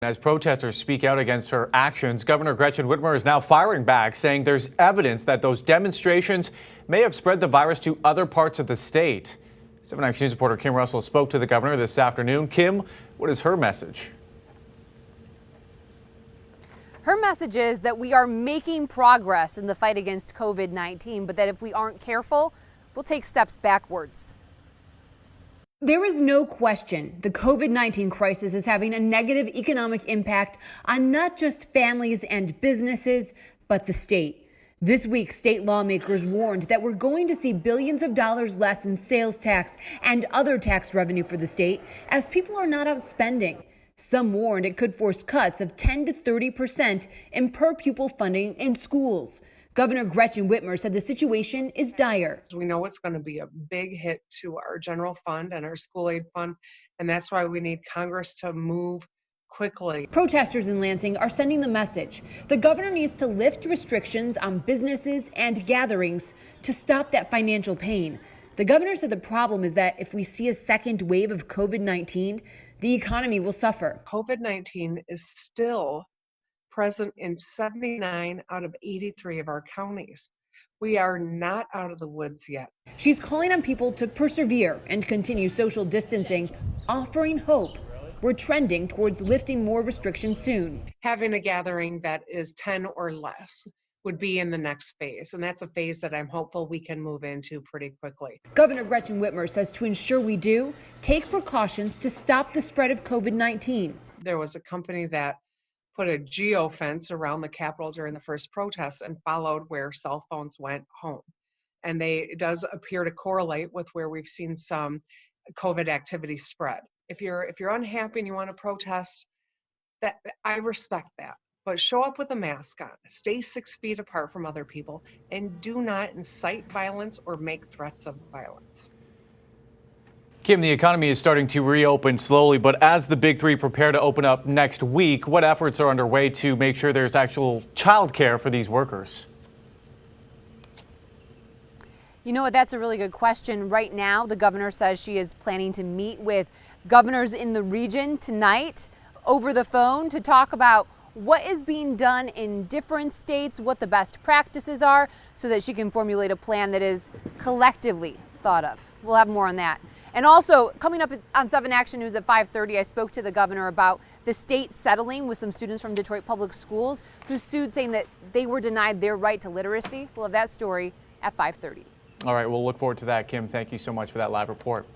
As protesters speak out against her actions, Governor Gretchen Whitmer is now firing back, saying there's evidence that those demonstrations may have spread the virus to other parts of the state. 7 Action News reporter Kim Russell spoke to the governor this afternoon. Kim, what is her message? Her message is that we are making progress in the fight against COVID-19, but that if we aren't careful, we'll take steps backwards. There is no question the COVID-19 crisis is having a negative economic impact on not just families and businesses, but the state. This week, state lawmakers warned that we're going to see billions of dollars less in sales tax and other tax revenue for the state as people are not out spending. Some warned it could force cuts of 10 to 30% in per pupil funding in schools. Governor Gretchen Whitmer said the situation is dire. We know it's going to be a big hit to our general fund and our school aid fund, and that's why we need Congress to move quickly. Protesters in Lansing are sending the message the governor needs to lift restrictions on businesses and gatherings to stop that financial pain. The governor said the problem is that if we see a second wave of COVID-19, the economy will suffer. COVID-19 is still present in 79 out of 83 of our counties. We are not out of the woods yet. She's calling on people to persevere and continue social distancing, offering hope. We're trending towards lifting more restrictions soon. Having a gathering that is 10 or less would be in the next phase, and that's a phase that I'm hopeful we can move into pretty quickly. Governor Gretchen Whitmer says to ensure we do, take precautions to stop the spread of COVID-19. There was a company that put a geofence around the Capitol during the first protest and followed where cell phones went home. And it does appear to correlate with where we've seen some COVID activity spread. If you're unhappy and you want to protest, that I respect that. But show up with a mask on, stay 6 feet apart from other people, and do not incite violence or make threats of violence. Kim, the economy is starting to reopen slowly, but as the big three prepare to open up next week, what efforts are underway to make sure there's actual childcare for these workers? You know what? That's a really good question. Right now, the governor says she is planning to meet with governors in the region tonight over the phone to talk about what is being done in different states, what the best practices are, so that she can formulate a plan that is collectively thought of. We'll have more on that. And also, coming up on 7 Action News at 5:30, I spoke to the governor about the state settling with some students from Detroit Public Schools who sued, saying that they were denied their right to literacy. We'll have that story at 5:30. All right, we'll look forward to that, Kim. Thank you so much for that live report.